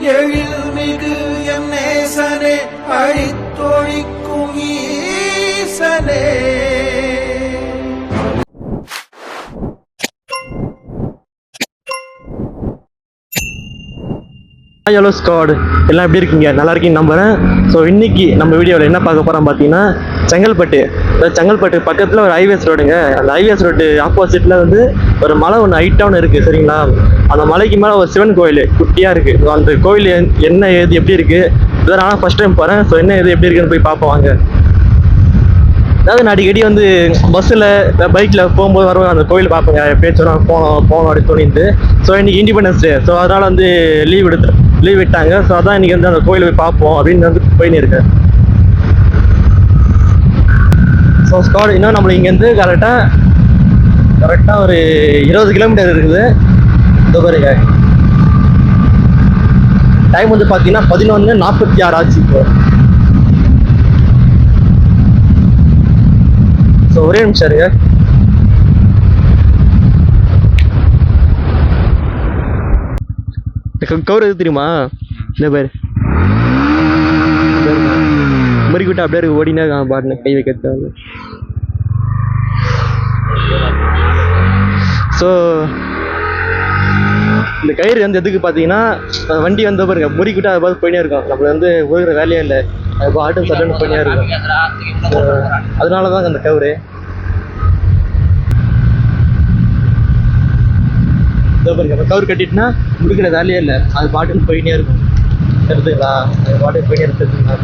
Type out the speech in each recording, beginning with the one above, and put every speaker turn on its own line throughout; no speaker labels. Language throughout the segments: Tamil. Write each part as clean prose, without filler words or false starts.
எழில்மிகு என் நேசனே அழித்தொழிக்கும் ஈசனே.
ஹலோ ஸ்குவாட், எல்லாம் எப்படி இருக்கீங்க? நல்லா இருக்கீங்க நம்புறேன். ஸோ இன்னைக்கு நம்ம வீடியோவில் என்ன பார்க்க போகிறோம் பார்த்தீங்கன்னா, செங்கல்பட்டு பக்கத்தில் ஒரு ஹைவேஸ் ரோடுங்க. அந்த ஹைவேஸ் ரோடு ஆப்போசிட்டில் வந்து ஒரு மலை ஒன்று ஹைட்டாக இருக்குது, சரிங்களா? அந்த மலைக்கு மேலே ஒரு சிவன் கோயில் குட்டியாக இருக்குது. ஸோ அந்த கோயில் என்ன ஏது எப்படி இருக்குது, இதை நான் ஃபஸ்ட் டைம் போகிறேன். ஸோ என்ன ஏது எப்படி இருக்குன்னு போய் பார்ப்போம் வாங்க. அதாவது நான் அடிக்கடி வந்து பஸ்ஸில் பைக்கில் போகும்போது வருவேன், அந்த கோயில் பார்ப்பேங்க. எப்படியும் போகணும் அப்படின்னு தோணிட்டு. ஸோ இன்னைக்கு இண்டிபெண்டன்ஸ் டே, ஸோ அதனால் வந்து லீவ் விட்டாங்க. ஸோ அதான் இன்றைக்கி வந்து அந்த கோயில் போய் பார்ப்போம் அப்படின்னு வந்து போயின்னு இருக்கேன். ஸோ ஸ்குவாட், இன்னும் நம்மளுக்கு இங்கேருந்து கரெக்டாக ஒரு 20 கிலோமீட்டர் இருக்குது. இந்த பாருங்க, டைம் வந்து பார்த்தீங்கன்னா 11:46 ஆச்சு இப்போ. ஸோ ஒரே நிமிஷம் இருங்க. கவர் எது தெரியுமா? இந்த பேர் முறுக்கிவிட்டு அப்படியே இருக்கு, ஓடினா பாட்டுன்னு கை வைக்கிறது. ஸோ இந்த கயிறு வந்து எதுக்கு பார்த்தீங்கன்னா, வண்டி வந்து பாருங்க முறுக்கிவிட்டு அதை பார்த்து போயினே இருக்கும். நம்மள வந்து ஒழுகிற வேலையே இல்லை, அது ஆட்டும் சட்டுன்னு போயினே இருக்கும். அதனால தான் அந்த கயிறு. கவர் கட்டிட்டுனா முடிக்கிற வேலையே இல்லை, அது பாட்டுன்னு போயினே இருக்கும். தெரிஞ்சுங்களா? அது பாட்டுக்கு போயினே இருக்குங்களா?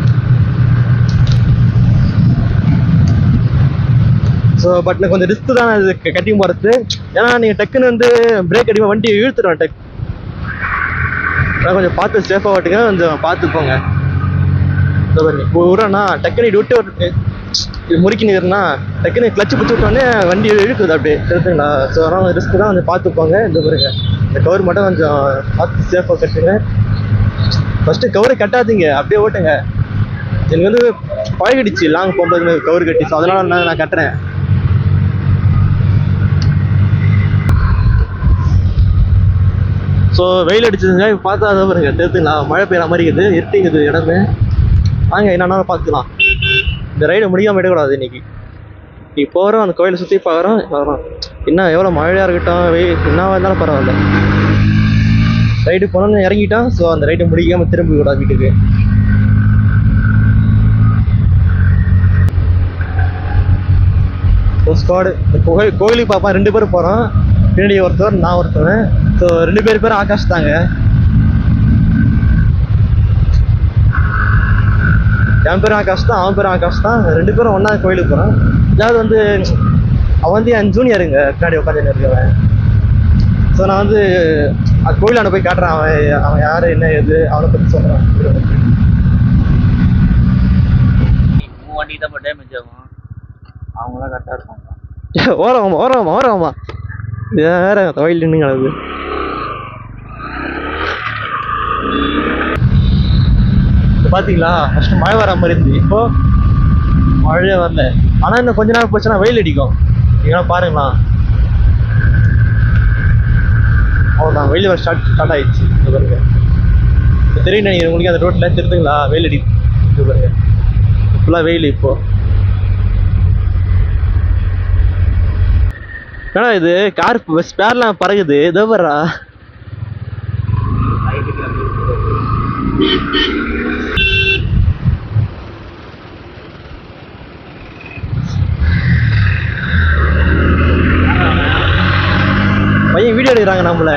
ஸோ பட் கொஞ்சம் ரிஸ்க் தான் அது கட்டி போகிறது. ஏன்னா நீங்கள் டக்குன்னு வந்து பிரேக் அடிப்பா வண்டி இழுத்துருவேன். ஆனால் கொஞ்சம் பார்த்து சேஃபாக ஓட்டுங்க, கொஞ்சம் பார்த்து போங்க. விட்றேன்னா டக்குன்னு இது விட்டு இது முறுக்கினுக்கிறேன்னா டக்குன்னு கிளச்சு பிடிச்சி விட்டோடனே வண்டி இழுக்குது அப்படியே, தெரிஞ்சுங்களா? ஸோ அதனால் ரிஸ்க் தான், கொஞ்சம் பார்த்து போங்க. இந்த பாருங்க, இந்த கவர் மட்டும் கொஞ்சம் பார்த்து சேஃபாக கட்டுங்க. ஃபஸ்ட்டு கவரை கட்டாதீங்க, அப்படியே ஓட்டுங்க. எனக்கு வந்து பழகிடுச்சு லாங் போகும்போது கவர் கட்டி. ஸோ அதனால் நான் கட்டுறேன். ஸோ வெயில் அடிச்சதுங்க, இப்போ பார்த்தா அதை பாருங்க, தெரிஞ்சுங்களா? மழை பெய்கிற மாதிரி இருக்குது, இருட்டிங்குது இடமே. வாங்க என்னன்னா பார்த்துக்கலாம். இந்த ரைடை முடியாமல் விடக்கூடாது. இன்னைக்கு போகிறோம், அந்த கோயிலை சுற்றி பார்க்குறோம், வரோம். இன்னும் எவ்வளோ மழையாக இருக்கட்டும், வெயில் என்ன இருந்தாலும் பரவாயில்ல, ரைடு போனோன்னு இறங்கிட்டோம். ஸோ அந்த ரைடை முடிக்காமல் திரும்பி விடாது வீட்டுக்கு. ஸ்குவாடு கோயிலுக்கு பார்ப்போம். 2 பேரும் போகிறோம், பின்னாடி ஒருத்தர், நான் ஒருத்தவன். ஸோ 2 பேரும் ஆகாஷ் தாங்க. என் பேரும் ஆகாஷ் தான், அவன் பேரும் ஆகாஷ் தான். 2 பேரும் ஒன்றா கோயிலுக்கு போகிறான். அதாவது வந்து அவன் வந்து என் ஜூனியருங்க, பின்னாடி உட்காந்து இருக்கவன். ஸோ நான் வந்து அது கோயிலாண்ட போய் காட்டுறான். அவன் யார் என்ன ஏது அவனை பற்றி சொல்கிறான்.
வண்டி தான் டேமேஜ் ஆகும், அவங்களாம் கரெக்டாக இருப்பாங்க.
ஓரமா வேற கோயில் நின்று கிடக்குது. பார்த்தீங்களா, ஃபஸ்ட்டு மழை வர மாதிரி இருந்துச்சு, இப்போ மழையே வரல. ஆனால் இன்னும் கொஞ்ச நேரம் போச்சுன்னா வெயில் அடிக்கும். நீங்களாம் பாருங்களா, அவ்வளோதான், வெயில் வர ஸ்டார்ட் ஆயிடுச்சு. இது பாருங்க, தெரியும் நினைக்கிறேன் உங்களுக்கு அந்த ரோட்டில், தெரிஞ்சுங்களா? வெயில் அடி, இது பாருங்க, ஃபுல்லாக வெயில். இப்போ ஏன்னா இது கார் ஸ்பேர்லாம் பறகுது, இதோ வர்றா. பையன் வீடியோ எடுக்கிறாங்க நம்மள.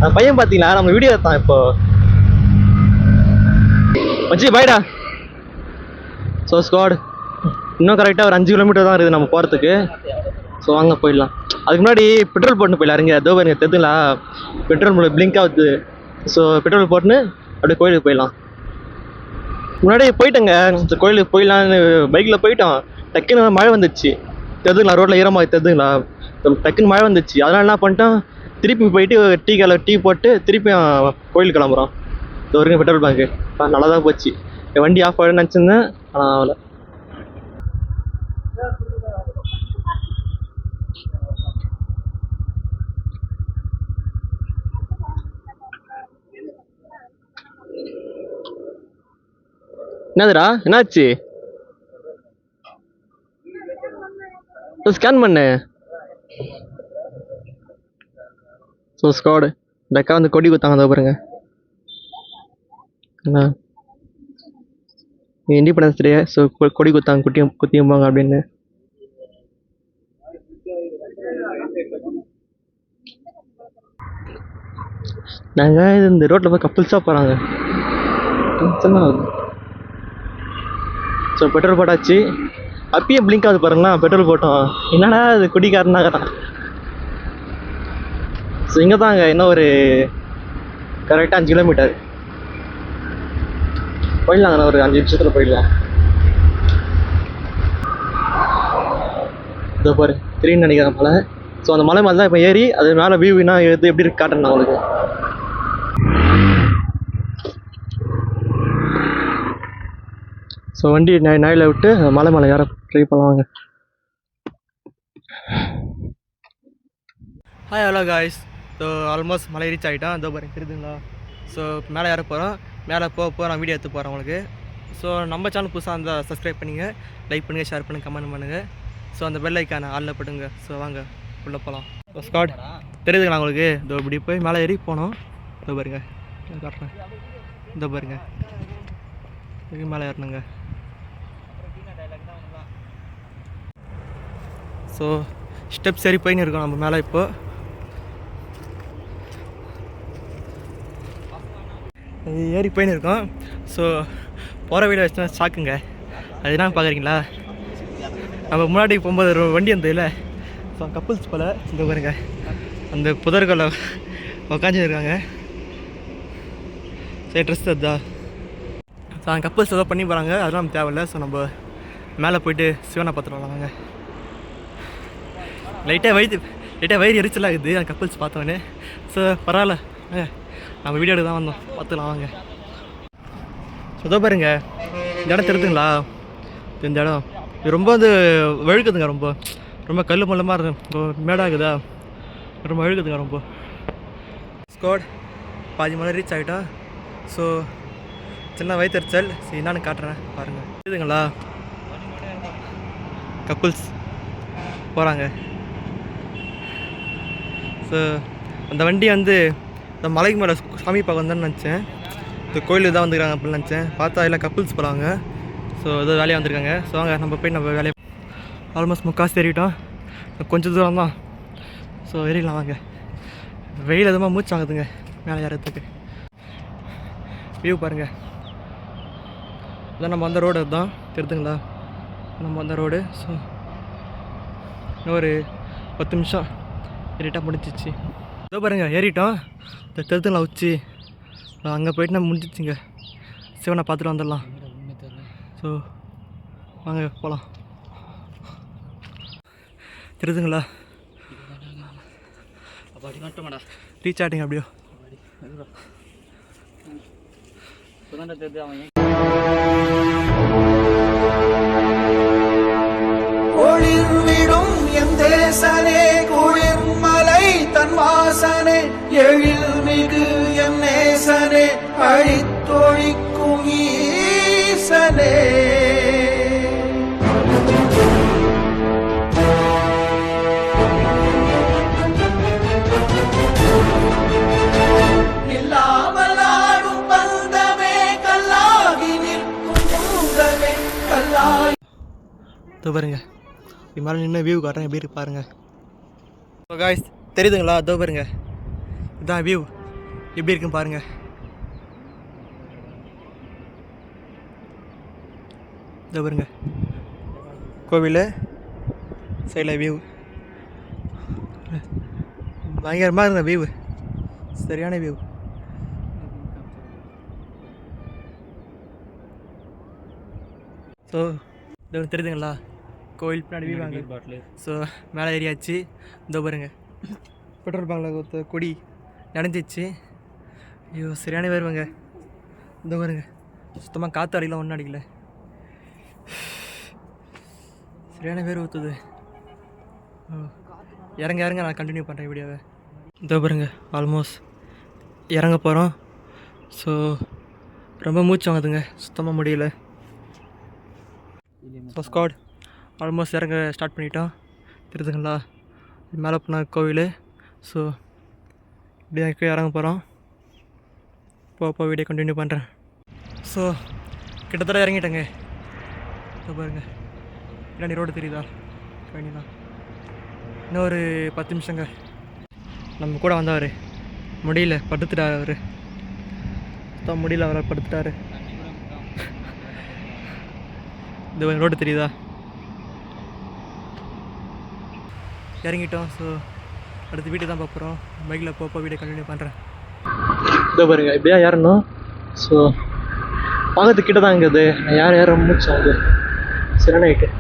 அந்த பையன் பார்த்தீங்களா, நம்ம வீடியோ எடுத்தான் இப்போ. வச்சு பாய்டா. ஸோ ஸ்குவாட், இன்னும் கரெக்டாக ஒரு 5 கிலோமீட்டர் தான் இருக்குது நம்ம போகிறதுக்கு. ஸோ வாங்க போயிடலாம். அதுக்கு முன்னாடி பெட்ரோல் போட்டுன்னு போயிடலாம். இருங்க, அதோ பாருங்க, தெரிஞ்சுங்களா? பெட்ரோல் பிளிங்க் ஆகுது. ஸோ பெட்ரோல் போட்டுன்னு அப்படியே கோயிலுக்கு போயிடலாம். முன்னாடி போயிட்டேங்க, கோயிலுக்கு போயிடலான்னு பைக்கில் போயிட்டோம். டக்குன்னு மழை வந்துடுச்சு, தெரிஞ்சுங்களா? ரோட்டில் ஈரமாக, தெரிஞ்சுங்களா? டக்குன்னு மழை வந்துடுச்சு. அதனால் என்ன பண்ணிட்டோம், திருப்பி போயிட்டு டீ போட்டு திருப்பி கோயிலுக்கு கிளம்புறோம். இது வரைக்கும் பெட்ரோல் பேங்க்கு நல்லா தான் போச்சு. என் வண்டி ஆஃப் ஆகிடுன்னு நினச்சிருந்தேன், ஆனால் ஆகலை. என்னதுடா என்னாச்சு? ஸ்கேன் பண்ணு. ஸோ ஸ்குவாடு இந்த அக்கா வந்து கொடி குத்தாங்க அதை பாருங்க. என்ன இண்டிபெண்டன்ஸ் டே, ஸோ கொடி குத்தாங்க, குத்தியும் போங்க அப்படின்னு. நாங்கள் இந்த ரோட்டில் போய் கப்புள்ஸாக போகிறாங்க. ஸோ பெட்ரோல் போட்டாச்சு. அப்பயே பிளிங்க் ஆகுது பாருங்களா, பெட்ரோல் போட்டோம். என்னடா இது குடிக்காரனாகிறான். ஸோ இங்கே தாங்க இன்னும் ஒரு கரெக்டாக 5 கிலோமீட்டர் போயிடலாங்கண்ணா. ஒரு 5 நிமிஷத்தில் போயிடலாம். இதோ பாரு திடீர்னு நினைக்கிறேன் மலை. ஸோ அந்த மலை மேலே தான் இப்போ ஏறி அது மேலே வியூனா எடுத்து எப்படி இருக்கு காட்டுறேன் உங்களுக்கு. ஸோ வண்டி நாயில் விட்டு மலை மேலே ஏற ட்ரை பண்ணுவாங்க. Hi hello guys. So almost மலை ரீச் ஆகிட்டோம். இதோ பாருங்க தெரியுதுங்களா. ஸோ மேலே ஏற போகிறோம். மேலே போக நான் வீடியோ எடுத்து போகிறேன் உங்களுக்கு. ஸோ நம்ம சேனல் புதுசாக இருந்தால் சப்ஸ்கிரைப் பண்ணுங்கள், லைக் பண்ணுங்கள், ஷேர் பண்ணுங்கள், கமெண்ட் பண்ணுங்கள். ஸோ அந்த பெல் ஐக்கான ஆளில் போட்டுங்க. ஸோ வாங்க உள்ளே போகலாம். ஸோ ஸ்காட் தெரியுதுங்களா உங்களுக்கு. இதோ இப்படி போய் மேலே ஏறி போனோம். இதோ பாருங்க காட்டுறேன். இதோ பாருங்க இதுக்கு மேலே ஏறணுங்க. ஸோ ஸ்டெப்ஸ் ஏறி போயின்னு இருக்கோம் நம்ம மேலே. இப்போ ஏறி போயின்னு இருக்கோம். ஸோ போகிற வீடியோ வச்சுனா ஷாக்குங்க. அது என்ன பார்க்குறீங்களா, நம்ம முன்னாடி போகும்போது ஒரு வண்டி வந்ததில்ல. ஸோ கப்புள்ஸ் போல் இந்த பாருங்க அந்த புதர்களை உக்காந்துருக்காங்க. சரி ட்ரெஸ் அதுதான். ஸோ அந்த கப்புள்ஸ் ஏதோ பண்ணி போகிறாங்க, அதெல்லாம் நமக்கு தேவையில்லை. ஸோ நம்ம மேலே போயிட்டு சிவனை பார்த்துட்டு வாங்க. லைட்டாக வயிறு எரிச்சலாகுது அந்த கப்புள்ஸ் பார்த்தோன்னே. ஸோ பரவாயில்ல, நம்ம வீடியோ எடுக்க தான் வந்தோம், பார்த்துக்கலாம் வாங்க. ஸோ இதோ பாருங்க இந்த இடம் தெரியுதுங்களா. இந்த இடம் இது ரொம்ப வந்து வழுக்குதுங்க. ரொம்ப கல் மல்லமாக இருக்கும், மேடாகுதா, ரொம்ப வழுக்குதுங்க ரொம்ப. ஸ்குவாட் பாதி மலை ரீச் ஆகிட்டோம். ஸோ சின்ன வயிற்றுச்சல். சரி என்னான்னு காட்டுறேன் பாருங்கள். தெரியுதுங்களா கப்புள்ஸ் போகிறாங்க. ஸோ அந்த வண்டி வந்து இந்த மலைக்கு மேலே சாமி பார்க்க வந்தேன்னு நினச்சேன். இந்த கோயிலுக்கு தான் வந்துருக்காங்க அப்படின்னு நினச்சேன். பார்த்தா எல்லாம் கப்புள்ஸ் போகிறாங்க. ஸோ ஏதோ வேலையாக வந்திருக்காங்க. ஸோ வாங்க நம்ம போய் நம்ம வேலையை ஆல்மோஸ்ட் முக்காசு ஏறிட்டோம். கொஞ்சம் தூரம் தான். ஸோ ஏறிடலாம் வாங்க. வெயில் எதுவுமா மூச்சு வாங்குதுங்க மேலே ஏறத்துக்கு. வியூ பாருங்கள். இதான் நம்ம வந்த ரோடு அதுதான் தெரியுதுங்களா, நம்ம வந்த ரோடு. ஸோ இன்னும் ஒரு 10 நிமிஷம் ஏறிட்டால் முடிஞ்சிச்சு. இதோ பாருங்கள் ஏறிட்டோம். இந்த தெருத்துங்களா உச்சி, அங்கே போயிட்டு நம்ம முடிஞ்சிச்சுங்க. சிவனை பார்த்துட்டு வந்துடலாம். ஸோ வாங்க போகலாம். தெரியுதுங்களா ரீச் ஆகிட்டிங்க அப்படியோ.
ஒளிர்விடும் எம் தேசனே, குளிர்மலை தன் வாசனே, எழில் மிகு எம் நேசனே, அழித்தொழிக்கும் ஈசனே. இல்லாமல் ஆடும் பந்தமே, கல்லாகி நிற்கும் பூதமே, கல்லாகி.
இதோ பாருங்க இது மேலே நின்று வியூ காட்டுறேன், எப்படி இருக்கு பாருங்க. ஸோ காய்ஸ் தெரியுதுங்களா, இதோ பாருங்க இதுதான் வியூ, எப்படி இருக்குன்னு பாருங்க. இதோ பாருங்க கோவில் சைடில் வியூ பயங்கரமாக இருந்த வியூ, சரியான வியூ. ஸோ இது தெரியுதுங்களா கோவில் பின்னாடி வியூ வாங்க. ஸோ மேலே ஏறியாச்சு. இதோ பாருங்க பெட்ரோல் பங்கில் ஒருத்த கொடி நனைஞ்சிச்சு. ஐயோ சரியான வருவாங்க. இதோ பாருங்க சுத்தமாக காற்று அடிக்கலாம், ஒன்றும் அடிக்கல, சரியான பேர் ஊற்றுது. இறங்க நான் கண்டினியூ பண்ணுறேன் வீடியோவை. இதோ பாருங்க ஆல்மோஸ்ட் இறங்க போகிறோம். ஸோ ரொம்ப மூச்சு வாங்குதுங்க, சுத்தமாக முடியல. ஸோ ஸ்குவாட் ஆல்மோஸ்ட் இறங்க ஸ்டார்ட் பண்ணிட்டோம். தெரியுதுங்களா, மேலே போனால் கோவில். ஸோ இப்படி இறங்க போகிறோம். போக வீடியோ கண்டினியூ பண்ணுறேன். ஸோ கிட்டத்தட்ட இறங்கிட்டேங்க. இப்போ பாருங்கள், பின்னாடி ரோடு தெரியுதா? தான் இன்னும் ஒரு 10 நிமிஷங்க. நம்ம கூட வந்தவர் முடியல, படுத்துட்டார். அவர் தான் முடியல, அவரை படுத்துட்டார். இந்த ரோடு தெரியுதா? இறங்கிட்டோம். ஸோ அடுத்து வீட்டு தான் பார்க்குறோம். பைக்கில் போக வீடியோ கண்டினியூ பண்ணுறேன். இதோ பாருங்க, இப்படியா ஏறணும். ஸோ பார்க்கறதுக்கு கிட்ட தான் இருக்குது. நான் யார் மூச்சோம் அது சரி நைட்டு.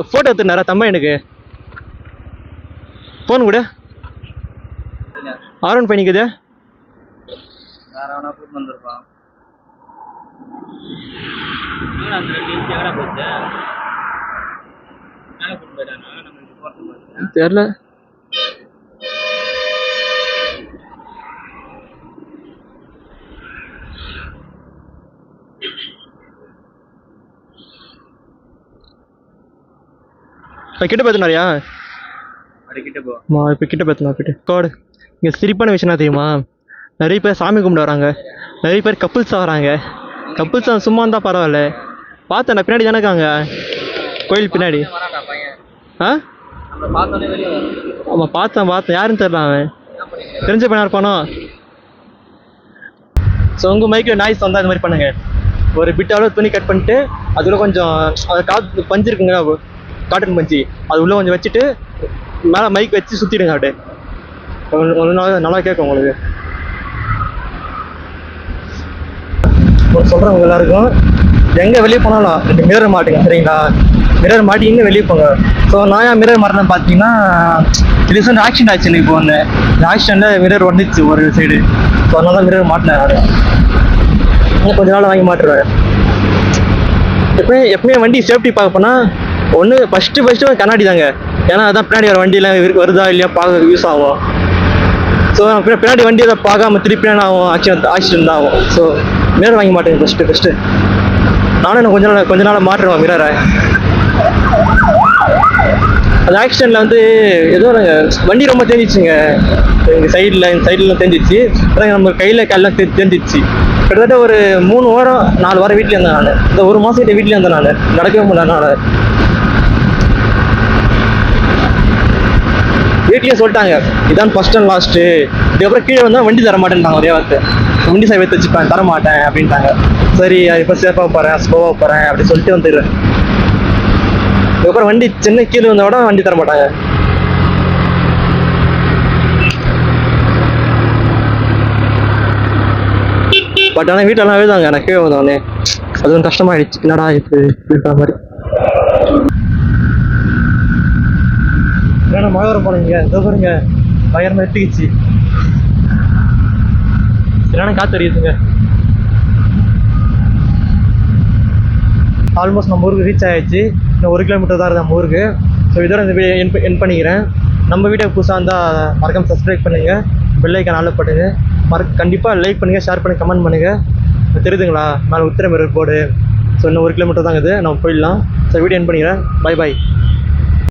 ஃபோட்டோ எடுத்துனாரா தம்பா? எனக்கு ஃபோன் கூட R1 பண்ணிக்குது. தெரியல. கிட்ட பேத்துனாரியா? இப்போ கிட்ட பேத்துனா போயிட்டு கோடு. இங்கே சிரிப்பான விஷயம் என்ன தெரியுமா? நிறைய பேர் சாமி கும்பிட்டு வராங்க, நிறைய பேர் கப்புள்ஸாக வராங்க. கப்புள்ஸாக சும்மா இருந்தால் பரவாயில்ல. பார்த்தேன் நான் பின்னாடி தானே இருக்காங்க, கோயில் பின்னாடி. ஆ ஆமாம் பார்த்தேன். யாருன்னு தெரியல, அவன் தெரிஞ்ச பையனா இருப்பானோ. ஸோ உங்கள் மைக்கில் நாய்ஸ் வந்தால் இந்த மாதிரி பண்ணுங்க. ஒரு பிட்டாவில் துணி கட் பண்ணிட்டு அதுல கொஞ்சம் அது காற்று பஞ்சு இருக்குங்க, காட்டன் பஞ்சு, அது உள்ளே கொஞ்சம் வச்சுட்டு மேலே மைக் வச்சு சுற்றிடுங்க. அப்படியே நல்லா கேட்கும் உங்களுக்கு. சொல்கிறவங்க எல்லாருக்கும் எங்கே வெளியே போனாலும் ரெண்டு மிரர் மாட்டுங்க, சரிங்களா? மிரர் மாட்டிங்கன்னு வெளியே போங்க. ஸோ நான் ஏன் மிரர் மாட்டினேன்னு பார்த்தீங்கன்னா, ரீசெண்ட் ஆக்சிடென்ட் ஆச்சு. இப்போ ஒன்று இந்த ஆக்சிடென்ட்டில் மிரர் வந்துச்சு ஒரு சைடு. ஸோ அதனால தான் மிரர் மாட்டினேன். இன்னும் கொஞ்ச நாள் வாங்கி மாட்டுருவேன். எப்பவுமே வண்டி சேஃப்டி பார்க்க போனால் ஒன்று ஃபஸ்ட்டு கண்ணாடி தாங்க. ஏன்னா அதான் பின்னாடி வர வண்டியெலாம் வருதா இல்லையா பார்க்க யூஸ் ஆகும். ஸோ பின்னாடி வண்டி அதை பார்க்காம திருப்பி ஆகும், ஆக்சிடென்ட் தான் ஆகும். ஸோ மிரர் வாங்கி மாட்டேங்க ஃபஸ்ட்டு. நானும் இன்னும் கொஞ்ச நாள் மாட்டுருவேன் மிரரை. அது ஆக்சிடென்ட்டில் வந்து ஏதோ நாங்கள் வண்டி ரொம்ப தேஞ்சிச்சுங்க. எங்கள் சைடில் தேஞ்சிச்சு. அப்புறம் நம்ம கையில் எல்லாம் தேஞ்சிச்சு. கிட்டத்தட்ட ஒரு 3 வாரம் 4 வாரம் வீட்டில் இருந்தேன் நான். இந்த 1 மாதம் கிட்ட வீட்டில் இருந்தேன் நான். நடக்கவே முடியல என்னால். வீட்லேயும் சொல்லிட்டாங்க இதான் ஃபர்ஸ்ட் அண்ட் லாஸ்ட்டு, இதுக்கப்புறம் கீழே வந்தால் வண்டி தர மாட்டேன்ட்டாங்க. ஒரே வார்த்தை, வண்டி சாவி எடுத்து வச்சுப்பேன், தர மாட்டேன் அப்படின்ட்டாங்க. சரி இப்போ சேஃபாக போகிறேன், ஸ்லோவாக போகிறேன் அப்படி சொல்லிட்டு வந்துடுறேன். இதுக்கப்புறம் வண்டி சென்னை கீழே வந்தால் கூட வண்டி தர மாட்டாங்க. பட் ஆனால் வீட்டெல்லாம் எழுதாங்க, நான் கீழே வந்தோடனே அது கொஞ்சம் கஷ்டமாயிடுச்சு. என்னடா இது இருக்கிற மாதிரி. ஏன்னா மழை வர போனீங்க, இதோ பாருங்க பயங்கரமாக எட்டுக்குச்சு. சரியான காற்று அடிக்குதுங்க. ஆல்மோஸ்ட் நம்ம ஊருக்கு ரீச் ஆகிடுச்சு. இன்னும் 1 கிலோமீட்டர் தான் இருக்குது நம்ம ஊருக்கு. ஸோ இதோட இந்த வீடியோ என் பண்ணிக்கிறேன். நம்ம வீடியோ புதுசாக இருந்தால் மறக்காம சப்ஸ்கிரைப் பண்ணுங்கள், பெல் ஐக்கான் ஆல் பண்ணுங்க. கண்டிப்பாக லைக் பண்ணுங்கள், ஷேர் பண்ணி கமெண்ட் பண்ணுங்கள். தெரியுதுங்களா, மேலே உத்திர மிரர் போர்டு. ஸோ இன்னும் 1 கிலோமீட்டர் தான் இருக்குது, நம்ம போயிடலாம். ஸோ வீடியோ என் பண்ணிக்கிறேன். பை.